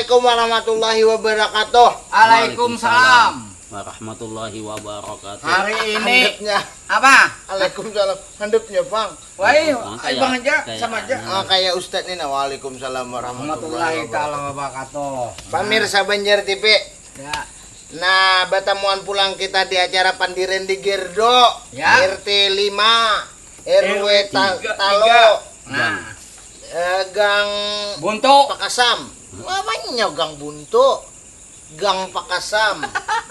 Assalamualaikum warahmatullahi wabarakatuh. Waalaikumsalam warahmatullahi wabarakatuh. Hari ini Handapnya. apa? Waalaikumsalam. Handapnya, Bang. Woi, Kayak- Bang aja kayak sama aja. Ah, kayak Ustadz nih. Waalaikumsalam warahmatullahi Warahmatullahi wabarakatuh. taala wabarakatuh. Pemirsa Banjar TV. Ya. Nah, pertemuan pulang kita di acara Pandiren di Gerdo. Ya. RT 5 RW tiga. Talo. Nah, Gang buntu. Pakasam. Namanya Gang Buntu. Gang Pakasam.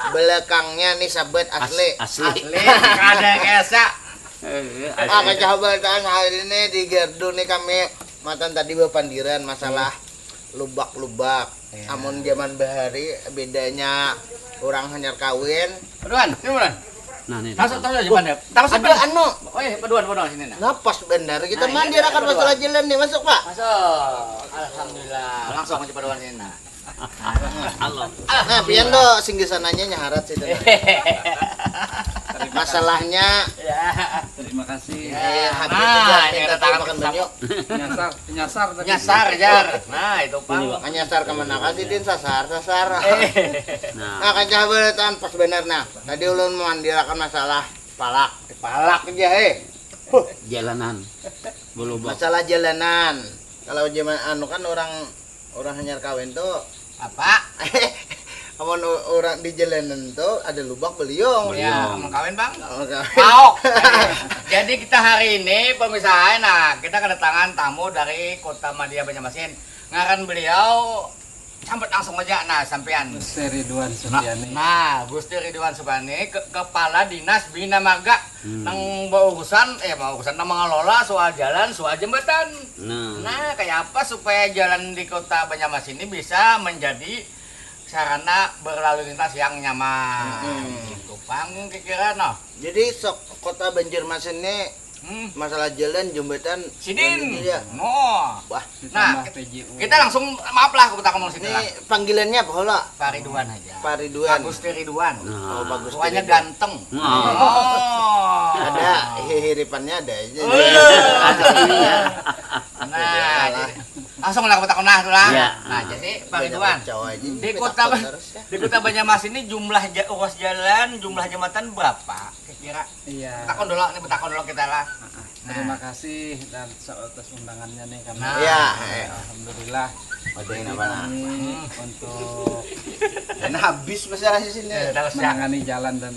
Belakangnya nih sahabat asli. Asli. Asli kada esa. Ah, kejahabatan hari ini di Gerdo nih kami matan tadi berpandiran masalah lubak-lubak. Iya. Amun zaman bahari bedanya orang hanyar kawin. Paduan, paduan. Nah, nih. Masuk tahu aja pandai. Tahu Ada anu Oh, paduan sini nah. napas benar kita Nah, mandi ini akan berdua. masalah jalan nih masuk Pak. Masuk. Alhamdulillah. Langsung aja paduan sini nah. Halo. Nah, pian do singgesananya nyaharat sih. Masalahnya Ya. Terima kasih. habis Nah, juga ini minta ada tangan makan bersama. banyu. Penyasar tadi. Nyasar jar. Nah, itu Pang. Nyasar kemana kasih din sasar. Nah, Nah, kejahabatan pas benar nah. Tadi ulun mandirakan masalah palak. Palak aja jalanan. Belubak. Masalah jalanan. Kalau zaman anu kan orang hanyar kawin tuh Apa? amun orang di jalanan tuh ada lubak beliung. Ya, mau kawin Bang? Oh, kawin. Mau. Jadi kita hari ini pemirsa, nah kita kedatangan tamu dari Kota Madia Banjarmasin. Ngaran beliau sambut langsung aja, nah sampean. Gusti Ridwan Supiani. Nah, Gusti Ridwan Subani, Kepala Dinas Bina Marga, nang berurusan nang mengelola soal jalan, soal jembatan. Nah, Nah, kayak apa supaya jalan di Kota Banjarmasin ini bisa menjadi sarana berlalu lintas yang nyaman. Gitu, Pang, kira-kira noh. Jadi sok kota Banjarmasin ini masalah jalan jembatan Sidin. ya. Oh. Wah, Nah, Ditambah PJU. kita langsung maaf lah kita ngomong ini sini lah. panggilannya apa hola? Pak Ridwan aja. Pak Ridwan. Bagus Ridwan. Oh, bagus. Ruannya Ridwan. ganteng. Nah. Oh. Ada hiripannya ada aja. Nah, langsung lah kita kenal lah. Ya. Nah, jadi Pak Ridwan. Di Di Kota Banjarmasin ini jumlah ruas jalan, jumlah jembatan berapa? Kira-kira. Iya. Betakon dulu kita lah. Terima kasih dan atas undangannya nih karena Nah. Iya. alhamdulillah Ada yang ini apa? kami untuk Dan habis masalah di sini. Terus ya. menangani jalan dan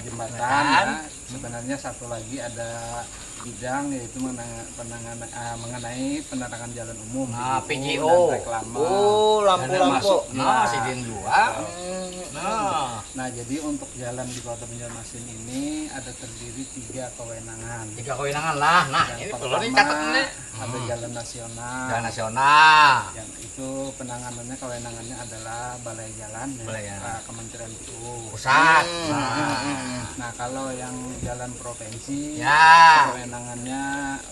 jembatan. Jembatan. Ya. Sebenarnya satu lagi ada bidang yaitu mengenai penerangan jalan umum Nah, PJU PJO. dan reklama. Oh, Ada lampu-lampu. masuk. Nah, Nah. Sidin dua. Nah, Nah, jadi untuk jalan di Kota Banjarmasin ini ada terdiri 3 kewenangan. 3 kewenangan lah. Nah, Yang ini perlu pertama dicatat nih. ada jalan nasional. Jalan nasional. Yang itu penanganannya kewenangannya adalah Balai Jalan ya, Balai Jalan. Kementerian PU. Pusat. Nah, kalau yang jalan provinsi Ya. kewenangannya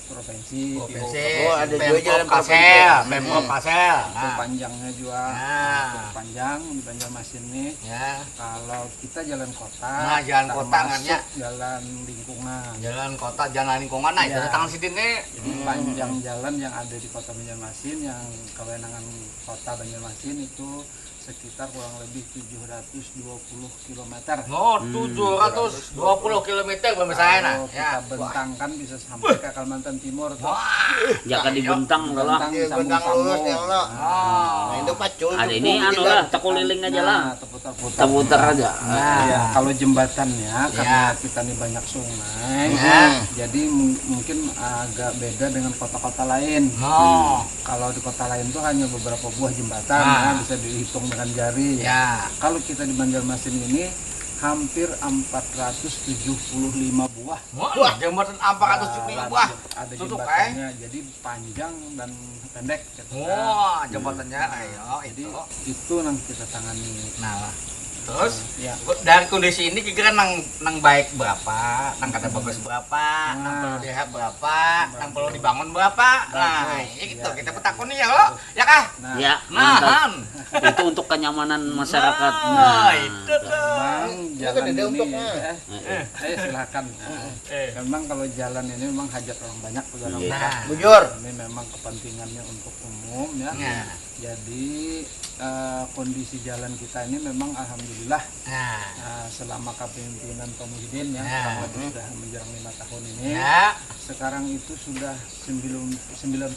provinsi. Provinsi. PU. Oh, ada juga Pemprov jalan Pasel, provinsi. Pemprov Pasel. Itu Nah, panjangnya juga Nah. cukup panjang di Banjarmasin nih. ya. Kalau kita jalan kota, Nah, jalan kota termasuk ngarnya. jalan lingkungan. Jalan kota, jalan lingkungan. Nah, itu Ya. tangan Sidin nih. Jadi panjang jalan yang ada di Kota Banjarmasin yang kewenangan Kota Banjarmasin itu sekitar kurang lebih 720 km. Oh, 720 km pemirsa nah. Kalau Ya. kita bentangkan bisa sampai ke Kalimantan Timur tuh. Wah. jangan dibentang lah. Bentang Iya, bentang sambung-sambung. lurus ya Allah. Oh. Nah, itu pacul. Ada ini anu lah, tekeliling aja lah. Nah, terputar-putar. Terputar aja. Nah. Ya, kalau jembatannya karena Ya. kita nih banyak sungai, Ya. jadi mungkin agak beda dengan kota-kota lain. Oh. Kalau di kota lain tuh hanya beberapa buah jembatan, Ah. ya, bisa dihitung dengan jari. Ya. Kalau kita di Banjarmasin ini hampir 475 buah. Wah, jembatan 475 buah. Ada Tutup, jembatannya, jadi panjang dan pendek. Gitu. Wah, jembatannya ayo Jadi itu. itu yang kita tangani. Nah, terus Ya. dari kondisi ini kira-kira nang baik berapa, nang kata bagus berapa, nang perlu direhat berapa, nang perlu dibangun berapa. Nah, ini gitu Ya, kita ya. petakun nih ya lo, ya kah? Nah, Ya, Nah, mantap. Itu untuk kenyamanan masyarakat. Nah, itu tuh. memang jalan kan ada ini, untuknya. silakan. Eh. Memang kalau jalan ini memang hajat orang banyak, orang Iya. banyak. Nah, Bujur. Ini memang kepentingannya untuk umum ya. Nah. Jadi kondisi jalan kita ini memang alhamdulillah Nah, selama kepemimpinan Pak Muhyiddin ya, Ya. kurang lebih sudah menjelang 5 tahun ini, ya. sekarang itu sudah 90%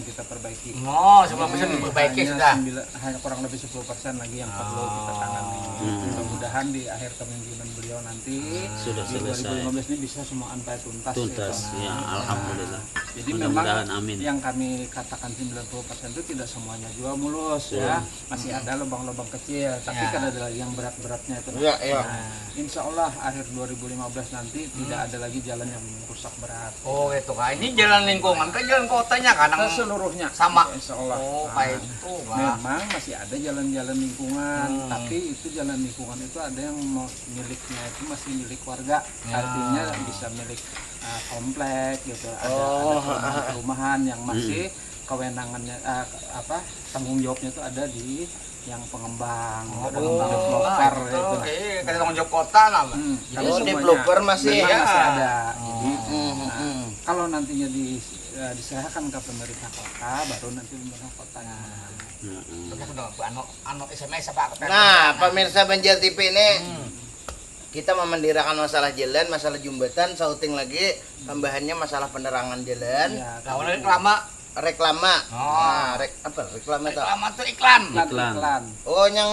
kita perbaiki. Oh, sebelum bisa diperbaiki Hanya sudah. hanya kurang lebih 10% lagi yang perlu kita tangani. Mudah-mudahan di akhir kepemimpinan beliau nanti Sudah di selesai. 2015 ini bisa semua sampai tuntas. Tuntas, gitu. ya, alhamdulillah. Jadi memang Mudah-mudahan amin. yang kami katakan 90% itu tidak semuanya juga mulus ya, masih ada lubang-lubang kecil, tapi Ya. kan ada lagi yang berat-beratnya itu. Iya, iya. Nah, insya Allah akhir 2015 nanti tidak ada lagi jalan yang rusak berat. Oh, itu Kak. Ini jalan lingkungan kan jalan kotanya kan Seluruhnya sama. insya Allah. Oh, Nah, kayak itu, Kak. memang masih ada jalan-jalan lingkungan, Hmm. tapi itu jalan lingkungan itu ada yang miliknya itu masih milik warga, Ya. artinya bisa milik komplek gitu, ada Oh, perumahan yang masih kewenangannya tanggung jawabnya itu ada di yang pengembang, pengembang developer itu. gitu. Kita tanggung jawab kota lah. Jadi Oh, semuanya developer masih memang ya. masih ada. Jadi Hmm. kalau nantinya diserahkan ke pemerintah kota, baru nanti pemerintah kota yang Anu SMS apa? Nah, pemirsa Banjar TV ini kita memendirakan masalah jalan, masalah jembatan, sauting lagi tambahannya masalah penerangan jalan, ya, Nah, udah reklama. reklama. Oh. Nah, apa reklama itu? Reklama tuh iklan. iklan. Oh, yang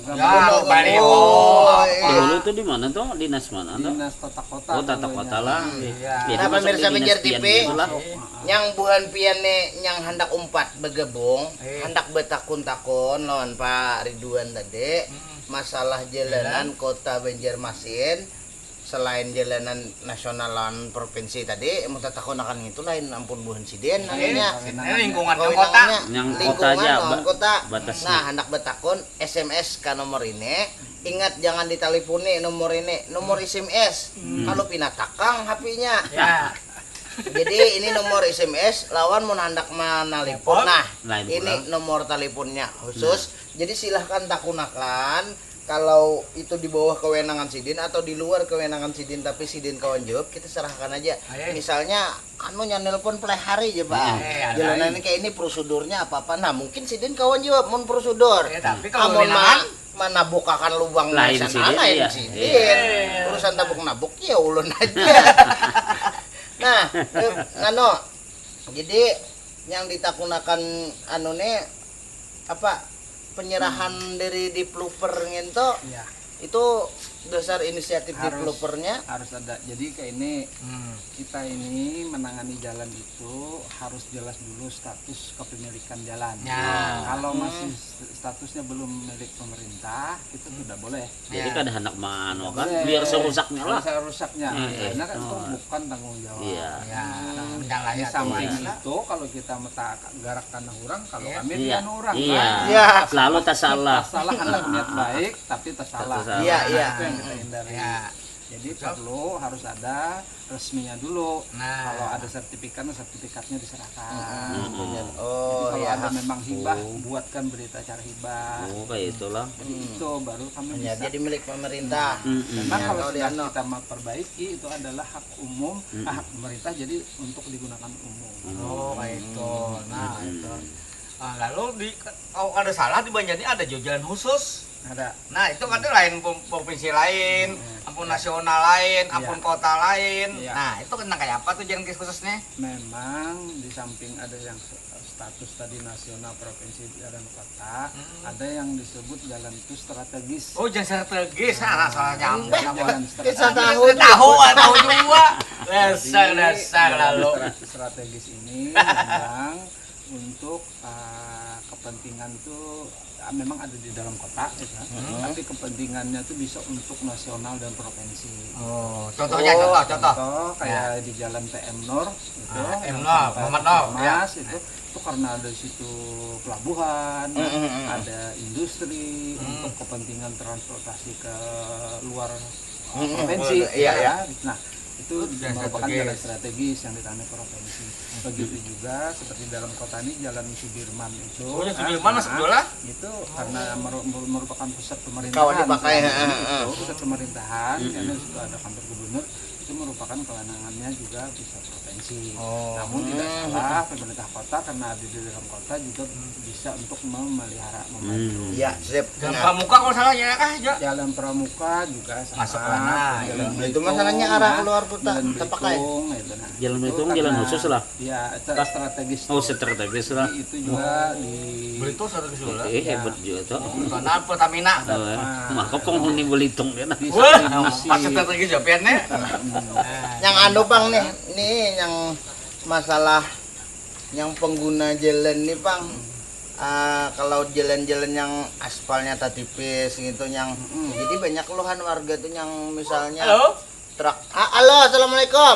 Ya, baliho. Oh, iya. Dulu itu di mana tuh? Dinas mana tuh? Dinas tata kota. Oh, tata kota lah. Iya. Jadi Nah, masuk pemirsa di Banjar dinas pian TV, gitu lah. yang buhan piane yang hendak umpat bergabung, Eh. hendak betakun-takun lawan Pak Ridwan tadi, masalah jalanan kota Banjarmasin selain jalanan nasional lawan provinsi tadi, mau takun akan itu lain ampun buhan siden namanya. Ini lingkungan kota. Kewenangannya Yang kota lingkungan aja, lawan kota. batasnya. Nah, hendak betakun SMS ke nomor ini. Ingat jangan diteleponi nomor ini, nomor SMS. Kalau pinatakang HP-nya. Ya. Jadi ini nomor SMS lawan mau hendak menelpon. Nah, Lain ini pula. nomor teleponnya khusus. Jadi silahkan takunakan. Kalau itu di bawah kewenangan Sidin atau di luar kewenangan Sidin tapi Sidin kawan jawab, kita serahkan aja. Ayo. Misalnya anu nelpon play hari aja, Pak. Ada. Jalanan ini kayak ini prosedurnya apa-apa. Nah, mungkin Sidin kawan jawab mun prosedur. Ya, tapi kalau Amun kewenangan mana bukakan lubang Lain sana, Sidin, lain iya. Sidin. Iya. Urusan tabuk-nabuk ya ulun aja. Nah, anu jadi yang ditakunakan anu nih apa penyerahan dari developer ngento Ya, itu dasar inisiatif Harus. developernya. harus ada. Jadi kayak ini kita ini menangani jalan itu harus jelas dulu status kepemilikan jalan. Ya. Kalau masih statusnya belum milik pemerintah, itu tidak boleh. Jadi Ya. kan hendak mano kan, Boleh. biar serusaknya lah. Kalau rusaknya, karena kan itu Oh. bukan tanggung jawab. Iya. Ya, Di jangan samping ya. itu kalau kita garak tanah orang, kalau Iya. kami Iya. dia orang Iya. Iya. Lalu tak salah. salah hendak niat baik tapi tak salah. salah. Iya, iya. Itu yang kita hindari. Ya. Jadi perlu harus ada resminya dulu. Nah. Kalau ada sertifikatnya diserahkan. Bener. Jadi Oh kalau ya. ada memang hibah, buatkan berita acara hibah. Oh, kayak itulah. Jadi itu baru kami Ya, bisa. jadi milik pemerintah. Memang Ya, kalau kalau sudah dia kita mau perbaiki itu adalah hak umum, hak pemerintah jadi untuk digunakan umum. Oh, kayak itu. Nah, itu. Lalu kalau ada salah di Banjar ini ada jalan khusus. Ada. Nah, itu kan lain provinsi lain, ampun nasional lain, ampun kota lain. Iya. Nah, itu kena kayak apa tuh jalan khususnya? Memang di samping ada yang status tadi nasional, provinsi, dan kota, ada yang disebut jalan itu strategis. Oh, jalan strategis. Nah, salah nyampe. Jalan Kita strategis. tahu Tahu juga. Dasar Jadi, lalu. strategis ini memang untuk kepentingan tuh memang ada di dalam kota, ya kan? Tapi kepentingannya tuh bisa untuk nasional dan provinsi. Oh, contohnya contoh. Contoh kayak di Jalan PM Nur itu, Ah, yang PM Nur, sampai Muhammad Nur, Mas itu karena ada di situ pelabuhan, ada industri untuk kepentingan transportasi ke luar provinsi. Iya, iya. Nah, itu Jalan merupakan strategis. jalan strategis yang ditangani provinsi. Begitu juga seperti dalam kota ini Jalan Sudirman itu. Oh, yang Sudirman masuk bola? Itu karena merupakan pusat pemerintahan. Kalau dipakai, Itu pusat pemerintahan, karena di situ ada kantor gubernur. Itu itu merupakan kewenangannya juga bisa provinsi. Oh. Namun tidak salah pemerintah kota karena ada di dalam kota juga bisa untuk memelihara membantu. Ya, sip. Jalan Nah, Pramuka kalau salah ya kah, Jo? Jalan Pramuka juga sama. Masuk ke sana. Jalan itu Belitung, masalahnya arah nah, keluar kota Jalan terpakai. Belitung, itu, nah. Jalan Itu Belitung, karena- jalan khusus lah. Ya, itu strategis. Oh, tuh. strategis lah. Jadi itu juga di Belitung satu kesulitan. Hebat juga tuh. Karena Pertamina. Maka penghuni Belitung dia nah. di Wah, misi. pas strategi japiannya. Yang anu Bang nih yang masalah yang pengguna jalan nih Bang. Kalau jalan-jalan yang aspalnya tak tipis gitu yang jadi banyak keluhan warga tuh yang misalnya Halo? truk. Halo, assalamualaikum.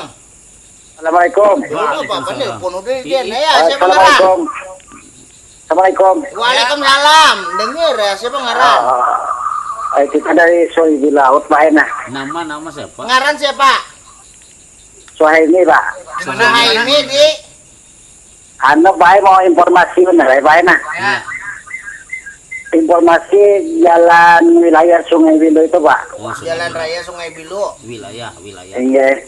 Assalamualaikum. Oh, apa nih? Pun udah dia Ii. ya, siapa ngarang? Assalamualaikum. Assalamualaikum. Waalaikumsalam. Dengar ya, siapa ngarang? Kita dari Soebi Laut, Pak Ena. Nama siapa? Ngaran siapa? Soebi, Pak. Di mana? Nah, ini di Anu, Pak mau informasi benar, Pak Ena. Ya. Informasi jalan wilayah Sungai Bilu itu, Pak. Oh, Jalan Raya Sungai Bilu. wilayah. Iya.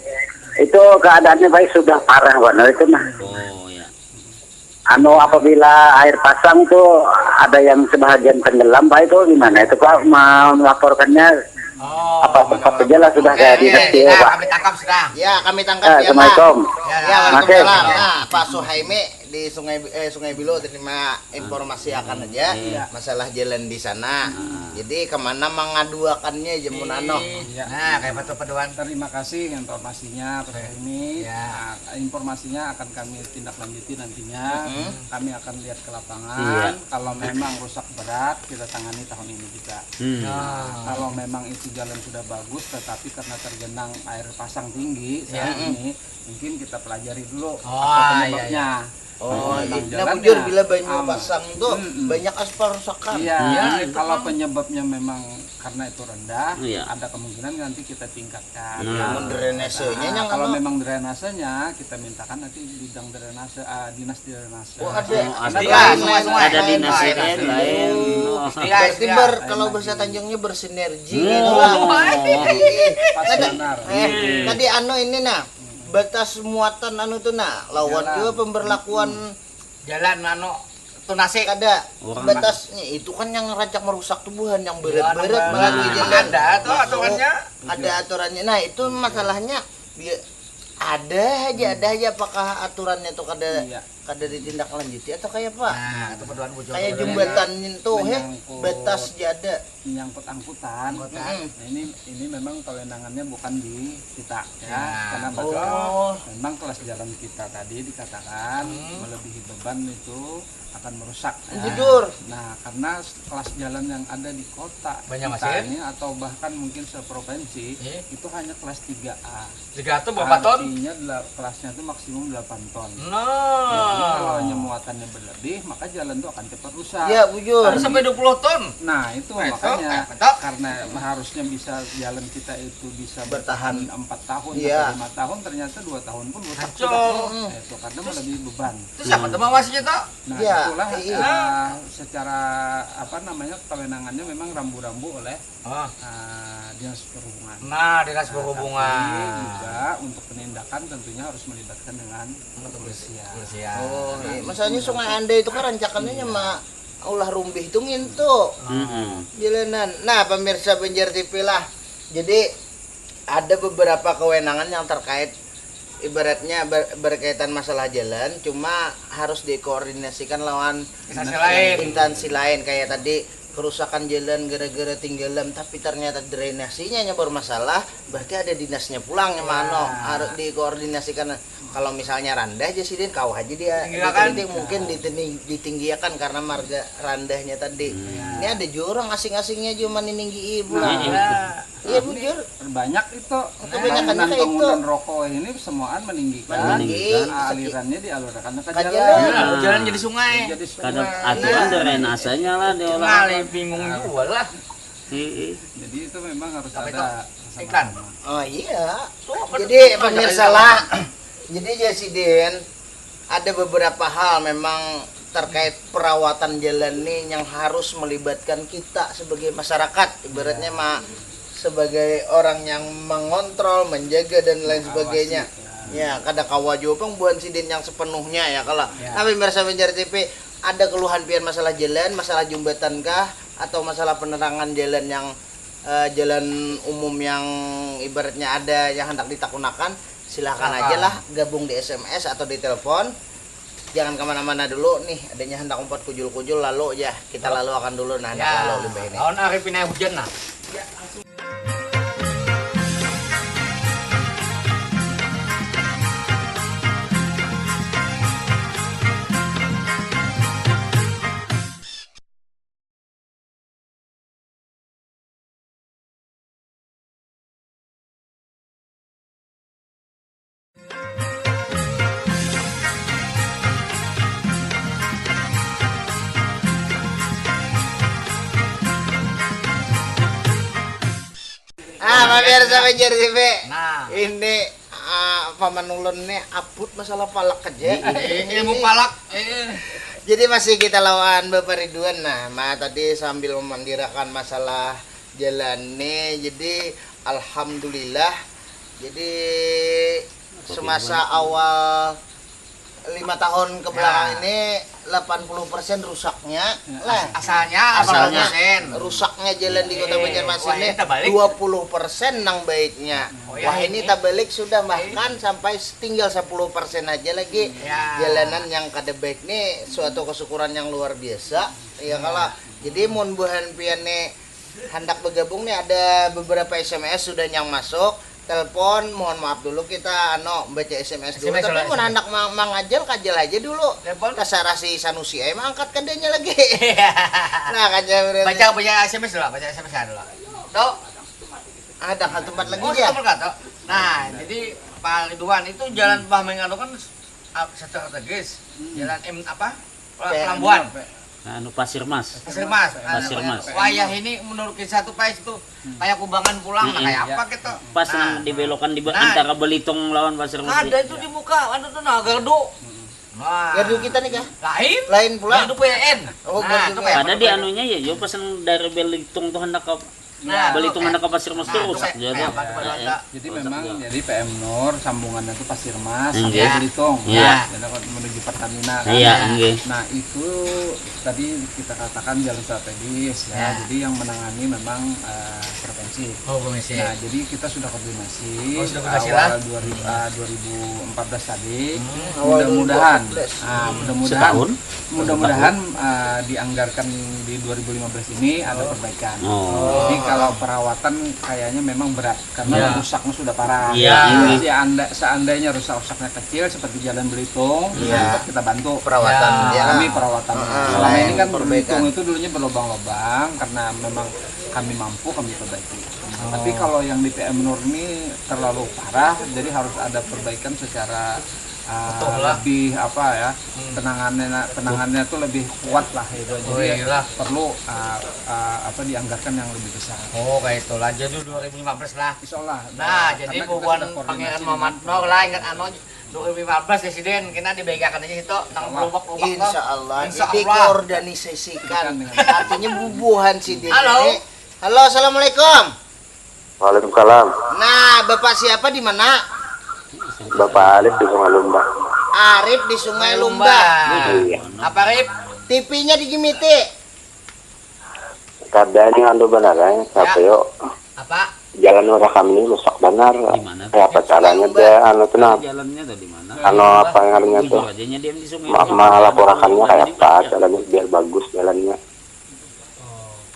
Itu keadaannya baik sudah parah, benar itu mah. Oh ya. Anu apabila air pasang tuh ada yang sebahagian tenggelam, Pak itu gimana? Itu Pak melaporkannya Oh. apa saja lah sudah saya Oke, dinasti sudah, ya, Pak. kami tangkap sudah. Ya, kami tangkap ya, Pak. Assalamualaikum. Ya, Ya, waalaikumsalam. Oke. Nah, Pak Suhaimi di Sungai Bilu terima informasi akan aja masalah jalan di sana. Jadi kemana mengaduakannya Jemun Ano? Nah, kayak batu pedoman. Terima kasih informasinya Pak ini. Ya. Nah, informasinya akan kami tindak lanjuti nantinya. Kami akan lihat ke lapangan. Iya. Kalau memang rusak berat, kita tangani tahun ini juga. Kalau memang itu jalan sudah bagus, tetapi karena tergenang air pasang tinggi saat ini, mungkin kita pelajari dulu apa penyebabnya. Oh, Memang nah jalannya bujur bila banyu aman. pasang tuh banyak aspal rusakan. Iya, Iya, jadi itu kalau kan. penyebabnya memang karena itu rendah, Iya. ada kemungkinan nanti kita tingkatkan. Nah. Drainasenya yang Kalau anu. memang drainasenya kita mintakan nanti bidang drainase, dinas drainase. Oh, ada. ada Sungai. ada dinas Lain, lain lain. Oh. Istilah, Berarti istilah. kalau bahasa Tanjungnya bersinergi Hmm. gitu lah. Pas benar. Tadi anu ini nah batas muatan anu tuh nah lawan Jalan. juga pemberlakuan Jalan anu tunasi. ada Orang batasnya itu kan yang rancak merusak tubuhan yang berat-berat Nah, malah di jalan. ada tuh aturannya. Ada aturannya. Nah, itu masalahnya ada aja apakah aturannya tuh Iya. kada ditindaklanjuti atau kayak apa? Nah, itu pedoman bujur. Kayak jembatan itu Menyangkut. batas ada. Menyangkut angkutan. Nah, ini memang kewenangannya bukan di kita ya. Ya. Karena Oh. memang kelas jalan kita tadi dikatakan melebihi beban itu akan merusak. Jujur. Nah, karena kelas jalan yang ada di kota Banjarmasin? kita ini atau bahkan mungkin seprovinsi itu hanya kelas 3A. Jika itu berapa ton? Artinya kelasnya itu maksimum 8 ton. Jadi Nah. kalau hanya muatannya berlebih, maka jalan itu akan cepat rusak. Ya, bujur. Ada sampai 20 ton. Nah, itu Nah, itu, makanya betul. karena harusnya bisa jalan kita itu bisa Bertahan. bertahan 4 tahun Iya. atau 5 tahun, ternyata 2 tahun pun rusak Hancur. sudah. Nah, itu karena melebihi beban. Itu siapa teman masih kita? Nah, Iya, itulah iya. secara apa namanya kewenangannya memang rambu-rambu oleh Oh. dinas perhubungan. Nah, dinas Tapi perhubungan. juga untuk penindakan tentunya harus melibatkan dengan kepolisian. Siap. Oh, iya. Masalahnya Sungai Anda itu kan rancakannya mah ulah rumbih itu ngintu jalanan. Nah, pemirsa Banjar TV lah. Jadi ada beberapa kewenangan yang terkait ibaratnya berkaitan masalah jalan, cuma harus dikoordinasikan lawan Instansi lain. instansi lain kayak tadi kerusakan jalan gara-gara tinggalan tapi ternyata drainasinya yang bermasalah, berarti ada dinasnya pulang yang mana harus dikoordinasikan. Kalau misalnya rendah aja sih kau aja dia Tinggiakan. dikritik, mungkin ditinggiakan karena marga rendahnya tadi. Ini ada jurang asing-asingnya cuma nininggi pulang. Iya bujur. Banyak itu Kebanyakannya kayak itu. bangunan rokok ini semuaan meninggikan. Meninggikan. Alirannya dialurkan ke Ke jalan. jalan. Jalan jadi sungai. Jadi Kadang sungai. aturan drainasenya lah dia olah. Kali bingung juga lah. Jadi itu memang harus Apa ada itu? Iklan. Oh iya. Tuh, Jadi pemirsa lah. Jadi Jasidin ada beberapa hal memang terkait perawatan jalan nih yang harus melibatkan kita sebagai masyarakat. Ibaratnya mah sebagai orang yang mengontrol, menjaga dan lain sebagainya. Ya, kada kawajo pang buan sidin yang sepenuhnya ya kalau. Tapi merasa Banjar TV ada keluhan pian masalah jalan, masalah jembatan kah atau masalah penerangan jalan yang jalan umum yang ibaratnya ada yang hendak ditakunakan, silahkan aja lah gabung di SMS atau di telepon. Jangan kemana-mana dulu nih, adanya hendak umpat kujul-kujul lalu ya kita lalu akan dulu nah hendak lalu lebih ini. Tahun Arifin hujan nah. Pemirsa Banjar TV. Nah, Ini paman ulun nih aput masalah palak aja. ilmu palak. Jadi masih kita lawan Bapak Ridwan. Nah, tadi sambil memandirakan masalah jalan nih. Jadi alhamdulillah. Jadi semasa awal 5 tahun ke belakang ini 80% rusaknya lah. Asalnya Rusaknya jalan di Kota Banjarmasin wah, ini ini terbalik. 20% nang baiknya. ya, Wah, ini terbalik sudah bahkan sampai tinggal 10% aja lagi. Ya. Jalanan yang kada baik nih suatu kesyukuran yang luar biasa. Ya kalau jadi mun buhan pian nih hendak bergabung nih ada beberapa SMS sudah yang masuk. Telepon, mohon maaf dulu kita baca SMS dulu. SMS Tapi dulu, mun SMS. hendak mangajal kajal aja dulu. Telepon. Kasara si Sanusi emang angkat kadanya lagi. Nah, kajal baca SMS dulu, baca SMS dulu. Tuh, ada kan tempat lagi oh, dia. betul kata. Nah, jadi Pak Ridwan itu jalan Pahmengan kan strategis. Jalan Pelambuan. Anu Pasir Mas. Pasir Mas. Pasir Mas. Wayah ini menurut kita satu pais itu kayak kubangan pulang, nah, kayak apa gitu. Pas nang dibelokan di antara Belitung lawan Pasir Mas. Ada itu di muka, ada tuh nah gardu. Nah, Gardu kita nih kah? lain pula. Gardu PN. Oh, gardu PN. Ada di anunya ya, yo pas dari Belitung tuh hendak ke Belitung hendak ke Pasir Mas tuh rusak jadi. Jadi memang jadi PM Nur sambungannya itu Pasir Mas Nggih. sampai Belitung. Iya. Jadi menuju Pertamina kan. Iya, nggih. Nah, itu tadi kita katakan jalan strategis ya. Ya. Jadi yang menangani memang provinsi. Oh, komisi. Nah, jadi kita sudah koordinasi Oh, sudah koordinasi lah. awal 2014 tadi. Awal Mudah-mudahan 2014. Setahun? mudah-mudahan dianggarkan di 2015 ini ada perbaikan. Oh. Jadi kalau perawatan kayaknya memang berat karena Iya. rusaknya sudah parah. Iya. Jadi seandainya rusak-rusaknya kecil seperti jalan Belitung, Iya. kita bantu Perawatan Ya. kami perawatan. Ah, Selama ini kan perbaikan. Belitung itu dulunya berlubang-lubang karena memang kami mampu kami perbaiki. Tapi kalau yang di PM Nur ini terlalu parah, jadi harus ada perbaikan secara Betul lah. lebih apa ya, penanganannya tuh lebih kuat lah itu. Oh, Jadi iyalah. perlu dianggarkan yang lebih besar. Oh, kayak itu lah. Jadi 2015 lah. Insya Allah. Nah, karena jadi kita bukan sudah koordinasi Pangeran dengan- Muhammad Nur lah ingat 2015 presiden kena dibagikan aja itu nang lubak-lubak Insya Allah Insya jadi Allah. koordinasikan. Artinya bubuhan si dia. Halo. ini. Halo, assalamualaikum. Waalaikumsalam. Nah, bapak siapa di mana? Bapak Alif di Sungai Lumba. Arif di Sungai Lumba. Iya. Apa Rip? TV-nya di Gimiti. Keadaannya anu benar ya, siapa yuk? Apa? Jalan orang kami ini rusak benar. mana? Apa caranya dia anu tuh nah, Jalannya tuh di mana? anu apa ngarannya tuh? Jujur aja dia di sungai. Melaporkannya kayak apa jalannya biar bagus jalannya.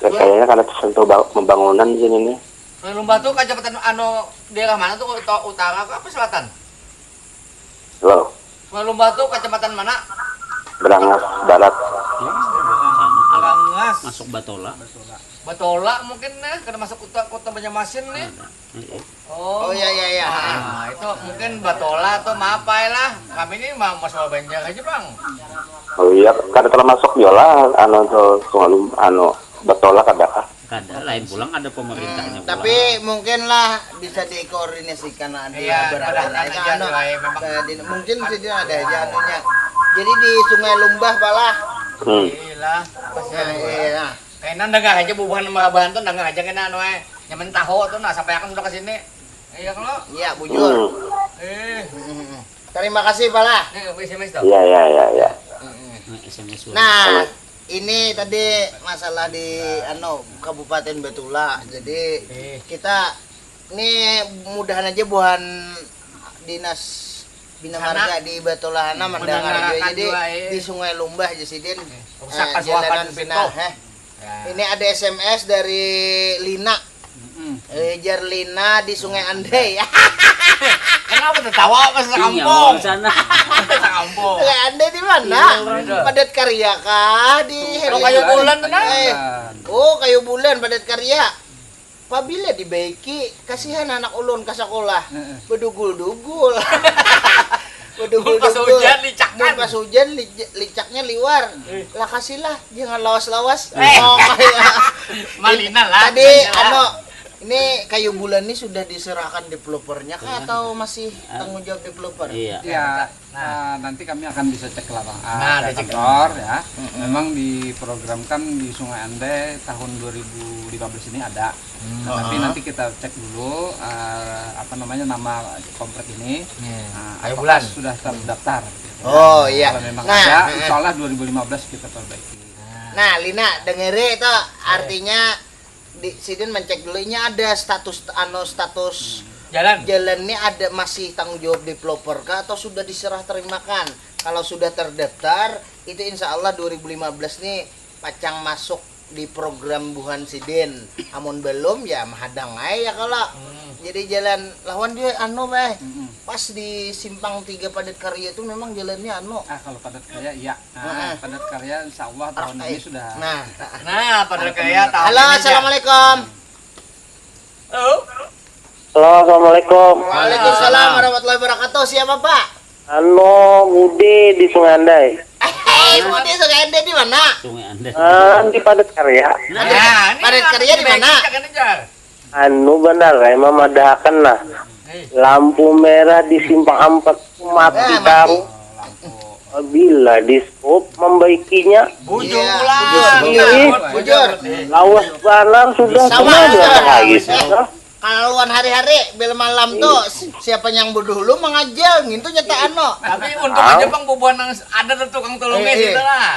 Kayaknya karena tersentuh pembangunan di sini nih. Sungai Lumba tuh kecamatan daerah mana tuh? Utara ke apa selatan? Loh, Sungai Lumba tuh kecamatan mana? Berangas Barat. Arangas. Masuk Batola. Batola mungkin kena masuk kota Banjarmasin nih. Oh ya ya ya. Nah, itu mungkin Batola atau Mapai lah. Kami ini mau masalah Banjar aja, Bang. Oh iya, kada termasuk jola anu tuh Sungai Lumba anu Batola kada kah? Kada lain pulang ada pemerintahnya. Tapi mungkin lah bisa dikoordinasikan ada Iya, berada mudah-mudahan aja, memang. mungkin sih dia ada aja anunya. Jadi di Sungai Lumbah palah. Hmm. Gila. Iya. Kayaknya nggak aja bubuhan sama bantu nggak aja kena nyaman tahu tuh nah sampai akan udah ke sini. Iya kalau. Iya, bujur. Terima kasih, Pala. Nih SMS tuh. Iya. SMS. Nah, ini tadi masalah di Kabupaten Betula. Jadi kita ini mudahan aja buhan dinas Bina Marga di Betulahana mendengar aja jadi di Sungai Lumbah Jasidin jalanan Bina. Ini ada SMS dari Lina. Jar Lina di Sungai Andai. Kenapa tertawa pas kampung? Sana. Kampung. Sungai Andai di mana? Padat Karya kah di Kayu Bulan benar. Oh, Kayu Bulan Padat Karya. Apabila dibaiki, kasihan anak ulun ke sekolah. Bedugul-dugul. Pas hujan licakkan. Pas hujan licaknya liwar. Lah kasihlah, jangan lawas-lawas. Malina lah. Tadi ini Kayu Bulan ini sudah diserahkan developernya kah atau masih tanggung jawab developer? Iya. Ya, nanti kami akan bisa cek ke lapangan, Nah, ke dicek. kantor ya. Memang diprogramkan di Sungai Andai tahun 2015 ini ada. Tapi nanti kita cek dulu nama komplek ini. Kayu apakah Bulan. sudah terdaftar. Oh iya. Kalau memang Nah, ada, insya Allah 2015 kita perbaiki. Nah, Lina, dengeri itu artinya di Sidin mencek dulu ini ada status Jalan. jalannya ada masih tanggung jawab developer kah atau sudah diserah terimakan. Kalau sudah terdaftar itu insya Allah 2015 nih pacang masuk di program Buhan Sidin. Amun belum ya mahadang aja ya kalau. Jadi jalan lawan dia pas di Simpang 3 Padat Karya itu memang jalannya Kalau Padat Karya iya. Padat Karya insya Allah tahun ini sudah. Nah, pada kayak tahu. Halo, assalamualaikum. Oh. Halo, assalamualaikum. Waalaikumsalam warahmatullahi wabarakatuh. Siapa Pak? Budi di Sungai Andai. Budi Sungai Andai di mana? Sungai Andai. Di Padat Karya. Nah, Padat Karya di mana? Benar, emang madahakan lah. Lampu merah di Simpang 4 mati tahu. Bila di stop membaikinya, Bujur Iya, pulang. bujur. lawas banar sudah Sama. habis. Kalau luan hari-hari bel malam tuh siapa yang dulu mengajal gitu nyata Tapi untuk aja Bang bubuhan ada tuh tukang tolongnya Iya. gitu lah.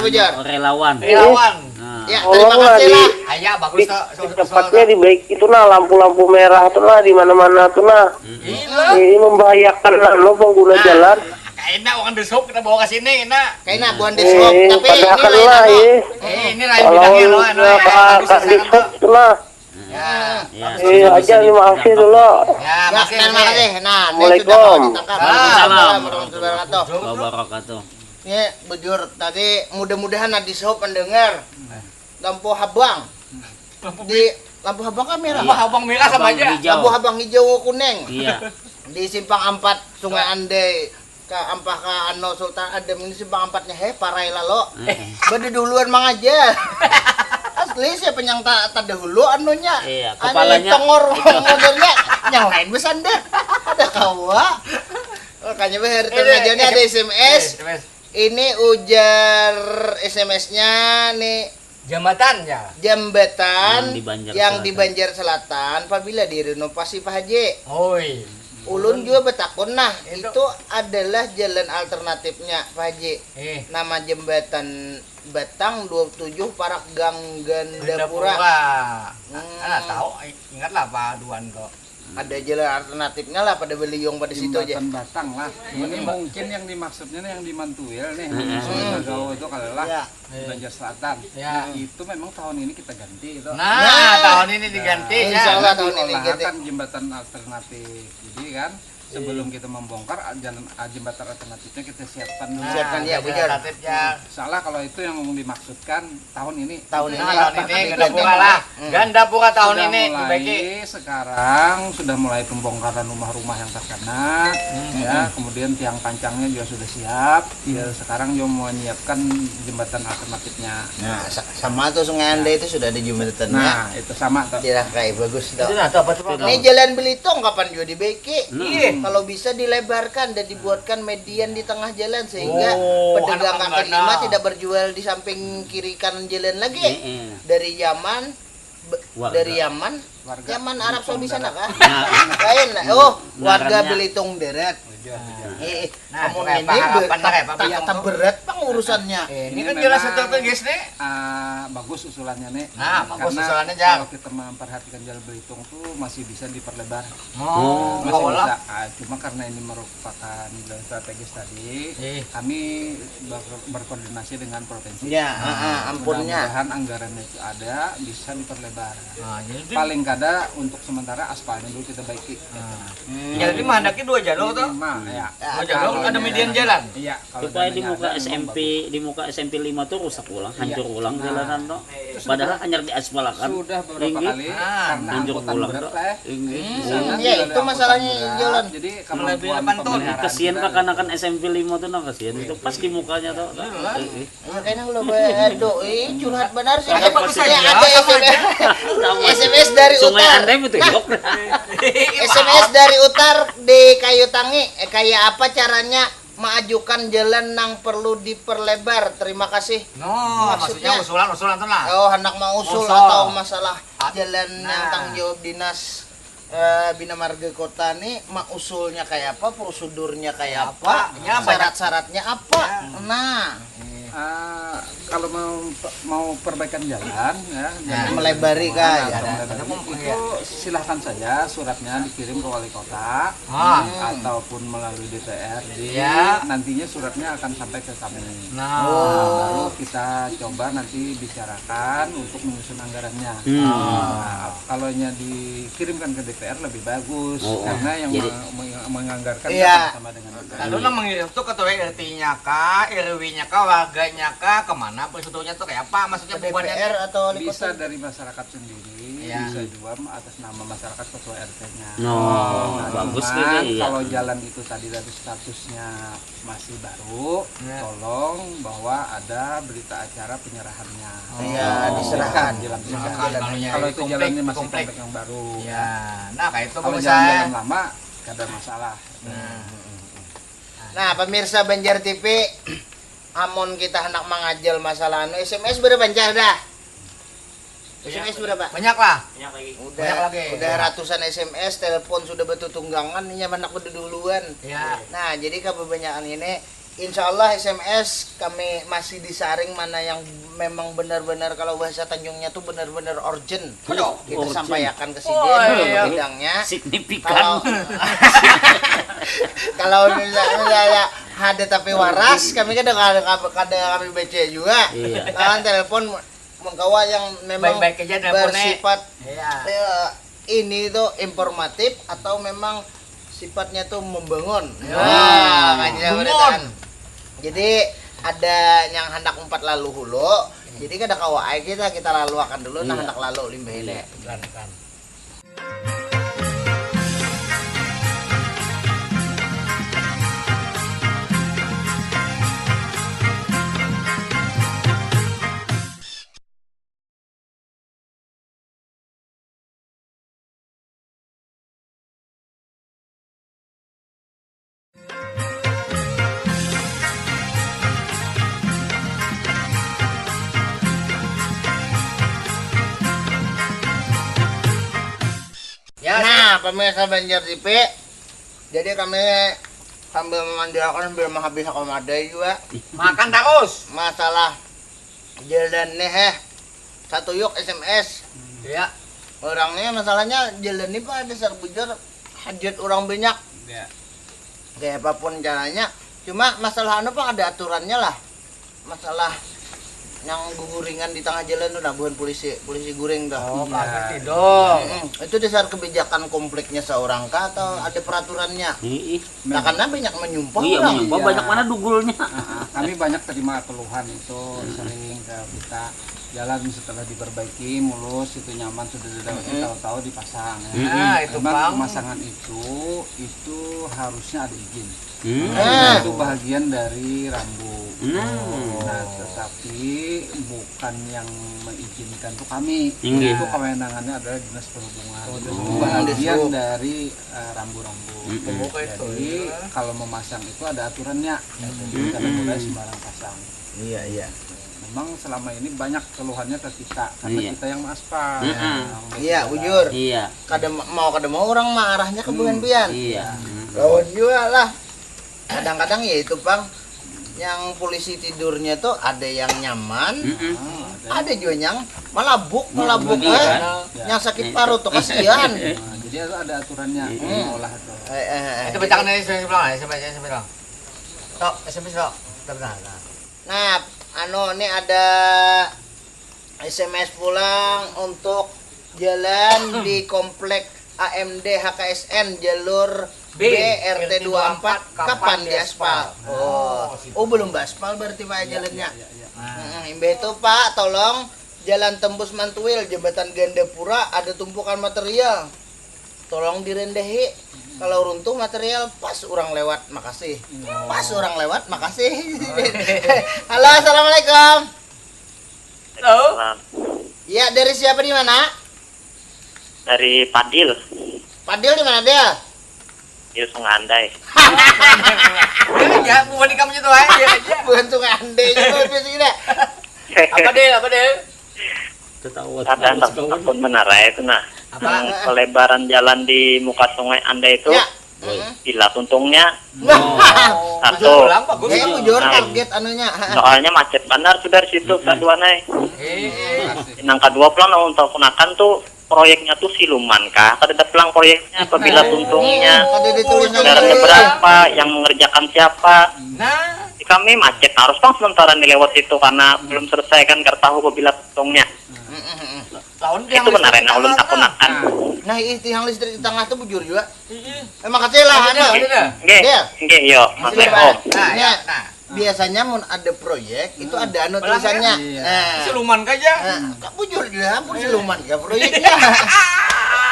bujur. Relawan. Relawan. Nah. Ya, terima Tolonglah kasih lah. Ayah bagus tuh. Cepatnya dibaik itu lampu-lampu merah tuh di mana-mana tuh Gila. ini membahayakan lo pengguna jalan. Kayaknya orang desop kita bawa ke sini, enak. Kayaknya buan deshop, tapi ini padahal lain lah Ini lain kalau bidangnya loh, Kak Dishop tuh Ya. Ya. aja makasih dulu. Ya, Ya, terima kasih. Nah, ini sudah Assalamualaikum. mau ditangkap. Waalaikumsalam. Warahmatullahi wabarakatuh. Wabarakatuh. Ini bujur tadi mudah-mudahan di shop mendengar lampu habang di lampu habang kan merah. Abang merah sama aja. Lampu habang hijau kuning Iya. di Simpang 4 Sungai Andai ke ampah ke Sultan Adem ini Simpang 4-nya parai lalo. Bade duluan mang aja. Asli siapa yang tak dahulu anunya. Iya, kepalanya. Tongor modelnya yang lain besan deh. Ada kawa. Makanya behar terjadinya ada SMS. Ini ujar SMS-nya nih Jambatan ya. jambatan Yang di Banjar yang di Banjar Selatan apabila direnovasi Pak Haji. Oi. Ulun juga betakun nah itu adalah jalan alternatifnya Pak Haji. Nama jembatan Batang 27 Parak Gang Gandapura. Tahu ingatlah Pak Duan kok. Ada jalan alternatifnya lah pada Beliung pada situ aja. Jembatan Batang lah. Ini mungkin yang dimaksudnya yang di Mantuil nih, Gaul itu kalilah Ya. Banjar Selatan. Ya. Nah, itu memang tahun ini kita ganti itu. Nah, tahun ini diganti ya. Insya Allah Nanti tahun ini olahan ganti. kan jembatan alternatif. Jadi kan sebelum kita membongkar jalan jembatan alternatifnya kita siapkan dulu. Siapkan, ya, benar. Alternatifnya. Salah kalau itu yang dimaksudkan tahun ini. Tahun ini. Tahun ini Gandapura lah. Gandapura tahun Sudah ini mulai dibaiki. sekarang sudah mulai pembongkaran rumah-rumah yang terkena ya, kemudian tiang pancangnya juga sudah siap. Ya, sekarang juga mau menyiapkan jembatan alternatifnya. Nah, sama tuh Sungai Andai itu sudah ada jembatannya. Nah, itu sama tuh. Dirangkai bagus tuh. apa tuh? Ini jalan Belitung kapan juga dibaiki? Iya. Kalau bisa dilebarkan dan dibuatkan median di tengah jalan sehingga Oh, pedagang anak-anak kaki gana. lima tidak berjual di samping kiri kanan jalan lagi. Iya. Dari zaman Warga. dari Yaman, Warga Yaman Arab Saudi Belitung sana kah? Nah, Lain, warga Ngarannya. Belitung Deret. Nah, Kamu kayak ini Pak harapan lah, kayak Pak tak Belitung tuh. berat bang urusannya. Ini Ini kan jelas memang- strategis nih. Bagus usulannya nih. Nah, bagus Karena usulannya, Jang. kalau kita memperhatikan Jalan Belitung tuh masih bisa diperlebar. Oh, Masih Awalnya. bisa. Cuma karena ini merupakan jalan strategis tadi, kami berkoordinasi dengan provinsi. Ya, ampunnya. Mudah-mudahan anggarannya itu ada, bisa diperlebar. Nah, jadi Paling kada untuk sementara aspalnya dulu kita baiki. jadi menghendaki 2 jalur tuh. Minimal, ya. 2 jalur ada median jalan. Iya, kalau supaya di dananya muka ada, memang SMP bagus. di muka SMP 5 tuh rusak ulang, hancur ulang Nah, jalanan tuh. Padahal hanya di aspalakan. Sudah beberapa Tinggi. kali karena hancur angkutan ulang berat tuh. lah ya. Tinggi. Di sana Ya, juga itu ada masalahnya angkutan berat. jalan. Jadi Lebih kemampuan 8 ton. pemeliharaan Kasihan kita kakak-kakak SMP 5 tuh nah kasihan itu pas di mukanya tuh. Makanya lo aduh, curhat benar sih. Ada bagus Ini aja, ada sama aja. SMS dari Sungai Utar. Andai betul jok. SMS dari Utar di Kayu Tangi. Kayak apa caranya mengajukan jalan yang perlu diperlebar? Terima kasih. No, maksudnya Maksudnya- usulan tuh lah. Oh, hendak mau usul Usul. atau masalah jalan yang Nah. tanggung jawab dinas Bina Marga Kota nih, mak usulnya kayak apa, prosedurnya kayak apa, Ya, syarat-syaratnya apa. Nah, kalau mau perbaikan jalan ya, jalan melebari lingkungan kah, atau ya. melebari, itu silahkan saja suratnya dikirim ke wali kota ataupun melalui DPRD. Ya. Nantinya suratnya akan sampai ke kami. Nah, Baru kita coba nanti bicarakan untuk menyusun anggarannya. Kalau dikirimkan ke DPR lebih bagus karena yang Jadi- menganggarkan Iya. sama dengan DPR. lalu nang mengirim tuh ketua RT-nya kah, RW-nya kah, warganya kah, kemana prosedurnya tuh kayak apa? Maksudnya bukannya DPR atau wali Bisa kota? dari masyarakat sendiri, Iya. bisa juga atas nama masyarakat ketua RT-nya. Oh, bagus cuman gitu ya. kalau jalan itu tadi dari statusnya masih baru, Ya. tolong bahwa ada berita acara penyerahannya. Iya, diserahkan. Jalan Diserahkan, penyerahan. Kalau itu komplek, jalannya masih komplek. komplek yang baru. ya, nah kayak itu Kalau pemirsa. jalan lama, gak ada masalah. Nah, pemirsa Banjar TV, amon kita hendak mengajal masalah SMS berapa Banjar dah? SMS berapa? Banyak lah. Udah, Banyak lagi. udah ratusan SMS, telepon sudah bertutunggangan, ini hendak berduluan. Ya. Nah, jadi kebanyakan ini, insya Allah SMS kami masih disaring mana yang memang benar-benar kalau bahasa Tanjungnya tuh benar-benar urgent. Aduh, Kita urgent. sampaikan ke Oh, Siden iya. bidangnya. Signifikan. Kalau misalnya ada tapi waras, kami kan ada kami baca juga. Iya. Kan telepon mengkawa yang memang Baik-baik aja teleponnya. bersifat Iya. ini tuh informatif atau memang sifatnya tuh membangun. Ya. Nah, makanya Bangun. beretan. Jadi ada yang hendak umpat lalu hulu. Jadi kada kawai kita lalu akan dulu nah Iya. hendak lalu limbah ini. Kan. Ya, Nah, pemirsa Banjar TV, jadi kami sambil memanjakan sambil menghabis akomadai juga makan terus. masalah jalan nih satu yuk SMS Ya. orangnya masalahnya jalan ini pak dasar bujur hajat orang banyak Ya. kayak apapun caranya cuma masalah anu pak ada aturannya lah masalah yang guringan di tengah jalan tuh nah bukan polisi guring dah. Oh, Iya. pasti dong. Itu dasar kebijakan kompleknya seorang kah atau ada peraturannya? Ih, Nah, karena banyak menyumpah iya, orang. menyumpah Iya. banyak mana dugulnya. Kami banyak terima keluhan itu sering ke kita jalan setelah diperbaiki mulus itu nyaman sudah tahu-tahu dipasang ya. Nah, itu Memang Bang. pemasangan itu harusnya ada izin. Ah. Itu bagian dari rambu. Hmm. Nah, tetapi bukan yang mengizinkan tuh kami. Iya. Itu kewenangannya adalah dinas perhubungan. Itu Oh, bagian Dishub. dari rambu-rambu. Jadi kalau memasang itu ada aturannya. Jadi tidak boleh sembarang pasang. Iya, iya. Nah, memang selama ini banyak keluhannya ke kita karena Iya. kita yang aspal. Iya, bujur. Iya. Kadang mau orang mah arahnya ke bukan pian. Iya. Lawan juga lah. Kadang-kadang ya itu Bang, yang polisi tidurnya tuh ada yang nyaman, ada juga yang malabuk Iya, kan. Ya. Yang sakit paru tuh kasihan. Nah, jadi ada aturannya olah itu. Itu bacakan dari sebelah, sebelah. Tok, SMS tok. Benar. Nah, ini ada SMS pulang untuk jalan di komplek AMD HKSN jalur B RT 24 kapan di aspal? Oh belum aspal berarti Pak jalannya. Imbe itu Pak, tolong jalan tembus Mantuil jembatan Gandapura ada tumpukan material. Tolong direndahi. Kalau runtuh material pas orang lewat, makasih. Pas orang lewat, makasih. Halo, assalamualaikum. Halo. Iya, dari siapa di mana? Dari Padil, Padil di mana dia? di Sungai Andai. Ya, mau di kamu itu aja. Bukan Sungai Andai juga biasanya. Apa deh? Ketahuan. Ada takut benar ya itu nah. Apa? Yang pelebaran jalan di muka Sungai Andai itu Ya. gila tuntungnya Satu. satu. Bagus. Ya, bujur target anunya. Soalnya macet benar sudah di situ kedua naik. Yang kedua pelan untuk gunakan tuh proyeknya tuh siluman kah? Kada pelang proyeknya apabila tuntungnya Ada ditulis saudaranya berapa, yang mengerjakan siapa. Nah, Kami macet harus bang sementara nih lewat situ karena belum selesai kan tahu apabila tuntungnya. tahun Itu benar ya, ulun tak gunakan. Nah, itu yang listrik di tengah tuh bujur juga. Makasih lah, anu. Nggih, Dia. nggih yo, Mas Om. Nah, Ya. nah. Biasanya mun ada proyek itu ada anu tulisannya. Nah, Siluman aja. Kak bujur dia, pun siluman ya proyeknya.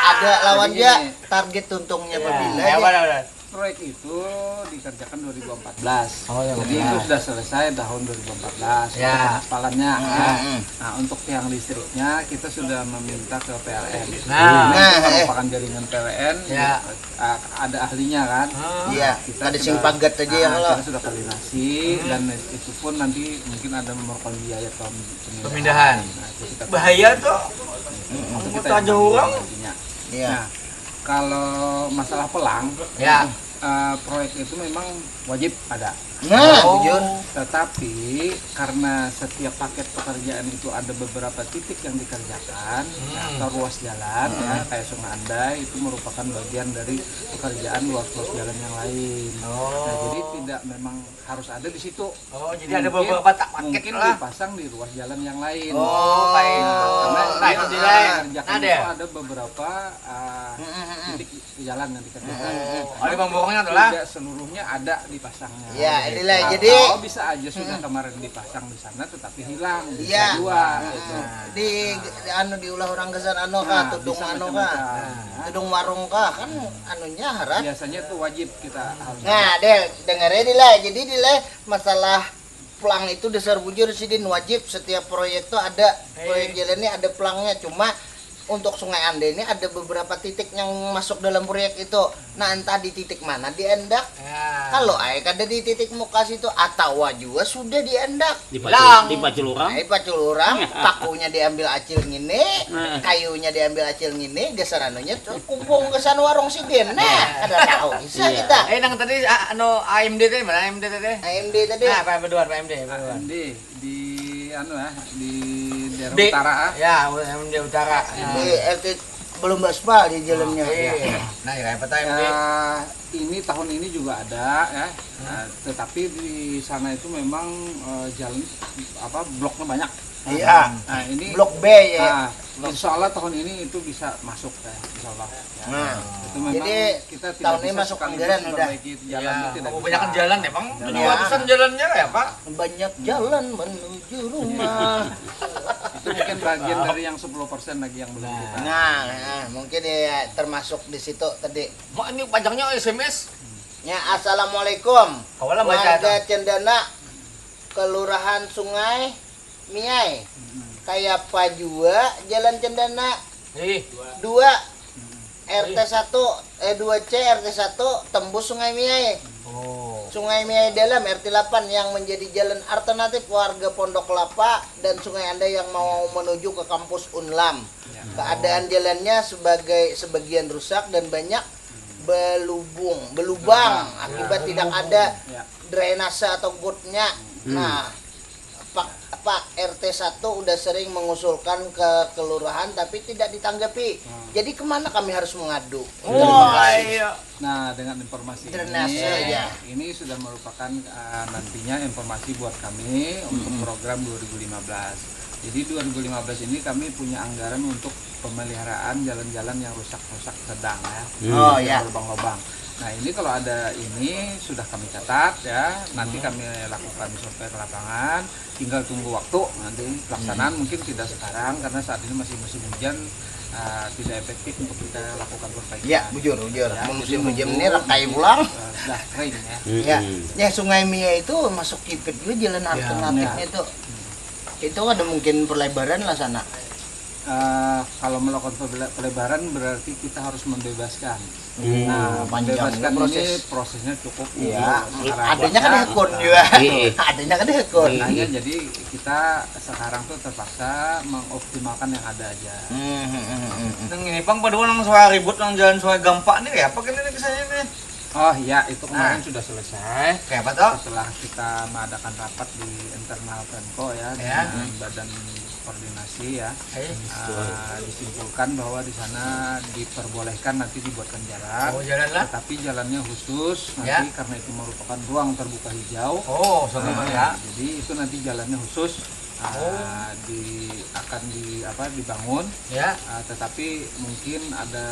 Ada lawan Jadi dia gini. target tuntungnya apabila Ya, dia- benar. Proyek itu dikerjakan 2014. Oh, ya, Jadi benar. itu sudah selesai tahun 2014 Ya. pengaspalannya. Nah, untuk tiang listriknya kita sudah meminta ke PLN. Nah. Itu merupakan jaringan PLN. Ya. Ada ahlinya kan. Iya, Kita ada sudah- sing pagat aja yang lo. kita sudah koordinasi dan itu pun nanti mungkin ada memerlukan biaya Pemindahan. Nah, itu kita Bahaya tuh. untuk Kita kita aja yang orang. nantinya. Iya. Nah, kalau masalah pelang, Ya. proyek itu memang wajib ada. Nah, bujur. Tetapi karena setiap paket pekerjaan itu ada beberapa titik yang dikerjakan atau ruas jalan ya kayak Sungai Andai itu merupakan bagian dari pekerjaan luas-luas jalan yang lain. Nah, jadi tidak memang harus ada di situ. Oh, jadi ada Mungkin- beberapa paket mungkin lah. dipasang di ruas jalan yang lain. Oh, baik. Karena Nah, itu di lain. dikerjakan Ada. itu ada beberapa titik jalan yang dikerjakan. Ada pemborongnya tuh lah. Tidak seluruhnya ada dipasangnya. Ya, inilah Atau jadi bisa aja sudah kemarin dipasang di sana tetapi hilang. Bisa Iya. dua. di anu diulah orang kesan anu kah, tudung bisa anu macam-macam. kah, tudung warung kah, kan anunya harat. Biasanya itu wajib kita harus. Nah, Del, dengerin Dile. Jadi Dile masalah pelang itu dasar bujur sidin wajib setiap proyek tuh ada proyek jalan ini ada pelangnya cuma untuk Sungai Ande ini ada beberapa titik yang masuk dalam proyek itu. Nah, entah di titik mana diendak. Ya. Kalau aek ada di titik muka situ atau juga sudah diendak. Dipacul orang. Pacul orang, pakunya diambil acil ngini, kayunya diambil acil ngini, geser anunya tuh kumpung kesan warung sidin. Nah, ada tahu bisa Iya. kita. Nang tadi anu AMD tadi mana AMD tadi? AMD tadi. Nah, Pak berdua AMD. Di anu ya di daerah Di utara Ya, AMD Utara. Di RT belum baspal di jalannya. Iya. Nah, ya apa AMD? ini tahun ini juga ada ya. Tetapi di sana itu memang jalan bloknya banyak. Iya. Nah, ini Blok B ya. insya Allah tahun ini itu bisa masuk ya, insya Allah. Ya. Nah, Itu memang jadi kita tidak tahun ini bisa masuk sekaligus anggaran udah. memperbaiki jalan Ya, itu tidak kebanyakan bisa. jalan ya, Bang. 700-an jalannya ya, Pak. banyak jalan menuju rumah. Itu mungkin bagian dari yang 10% lagi yang belum kita. Nah, mungkin ya termasuk di situ tadi. Mak ini pajaknya SMS. Ya, assalamualaikum. Kawalan baca Warga Cendana, Kelurahan Sungai Miai. Kayak Pajua, Jalan Cendana Ih, 2 RT 1 2C RT 1 tembus Sungai Miai. oh. Sungai Miai Dalam RT 8 yang menjadi jalan alternatif warga Pondok Kelapa dan Sungai Anda yang mau menuju ke kampus Unlam. Keadaan jalannya sebagian rusak dan banyak belubang akibat tidak ada drainase atau gotnya. Nah, Pak RT 1 udah sering mengusulkan ke kelurahan tapi tidak ditanggapi. Jadi kemana kami harus mengadu? Iya. Nah, dengan informasi Drainase, ya. ini sudah merupakan nantinya informasi buat kami untuk program 2015. Jadi 2015 ini kami punya anggaran untuk pemeliharaan jalan-jalan yang rusak-rusak sedang ya. Oh ya. Lubang-lubang. Nah, ini kalau ada ini sudah kami catat ya. Nanti kami lakukan survei ke lapangan. Tinggal tunggu waktu nanti pelaksanaan mungkin tidak sekarang karena saat ini masih musim hujan. Tidak efektif untuk kita lakukan perbaikan. Ya, bujur. Musim hujan ini rakai pulang. Sudah kering ya. Ya, Sungai Mia itu masuk kipit juga jalan alternatifnya itu. Itu ada mungkin perlebaran lah sana. Kalau melakukan pelebaran berarti kita harus membebaskan. Nah, membebaskan proses. ini prosesnya cukup. Iya, adanya kan hekun juga. Adanya kan hekun. Makanya jadi kita sekarang tuh terpaksa mengoptimalkan yang ada aja. Nang ini pang pada nang soal ribut nang jalan soal gampang nih ya, apa kene kisahnya nih? Oh iya, itu kemarin sudah selesai. Kayak apa toh? Setelah kita mengadakan rapat di internal Pemko ya, dengan badan koordinasi ya, disimpulkan bahwa di sana diperbolehkan nanti dibuatkan jalan. Oh, jalan lah. Tetapi jalannya khusus nanti karena itu merupakan ruang terbuka hijau. Oh, ya. Jadi itu nanti jalannya khusus akan dibangun. Ya. Tetapi mungkin ada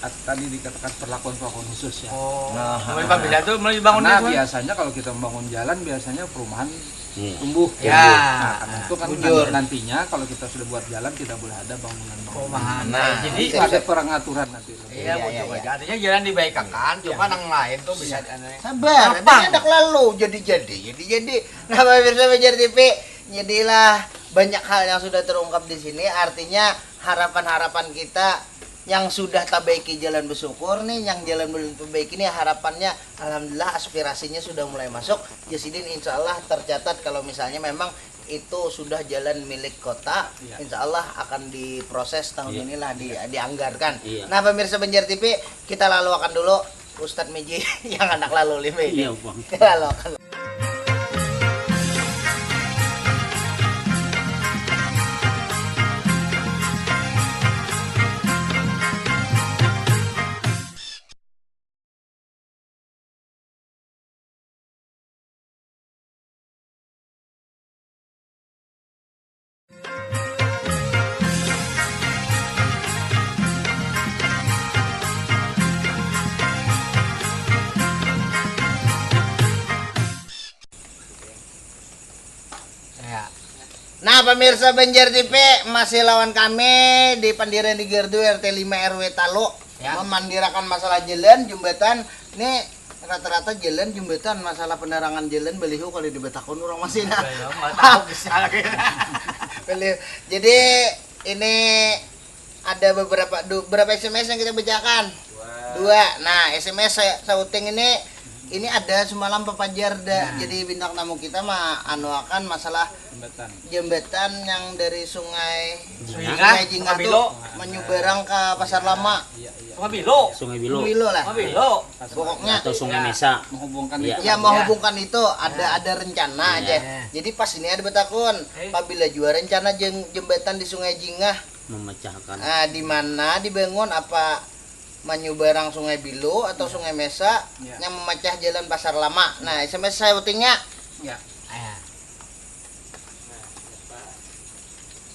tadi dikatakan perlakuan khusus ya. Oh. Nah, bila tuh mulai bangunnya karena biasanya kalau kita membangun jalan biasanya perumahan tumbuh. Ya. Nah, karena itu kan nantinya kalau kita sudah buat jalan tidak boleh ada bangunan-bangunan. Nah, jadi itu ada pengaturan nanti. Iya, artinya jalan dibaikkan, cuma yang lain tuh bisa Sabar, ada anak lalu jadi. Nah, pemirsa Banjar TV, jadilah banyak hal yang sudah terungkap di sini. Artinya harapan-harapan kita yang sudah tabaiki jalan bersyukur nih, yang jalan belum perbaiki ini harapannya alhamdulillah aspirasinya sudah mulai masuk. Jasidin insya Allah tercatat kalau misalnya memang itu sudah jalan milik kota, insya Allah akan diproses tahun inilah dianggarkan. Nah, pemirsa Banjar TV, kita lalu akan dulu Ustadz Miji yang anak lalu lima ini. Iya, Bang. Kita lalu akan. Nah, pemirsa Banjar TV, masih lawan kami di Pandiran di Gardu RT 5 RW Talo memandirakan masalah jalan jembatan. Ini rata-rata jalan jembatan masalah penerangan jalan beliau kalau di Batakon orang masih nah. Jadi ini ada beberapa SMS yang kita bacakan. Dua. Nah, SMS sauting ini ada semalam Papajar jadi bintang tamu kita akan masalah jembatan yang dari Sungai Jingga tuh menyuberang ke Pasar Lama. Sungai Bilo lah. Pokoknya atau Sungai Mesa menghubungkan itu. Ya, menghubungkan itu ada rencana aja. Jadi pas ini ada betakun, apabila juara rencana jembatan di Sungai Jingga memecahkan. Di mana dibangun apa menyuberang Sungai Bilo atau Sungai Mesa yang memecah jalan Pasar Lama. Nah, SMS saya utingnya.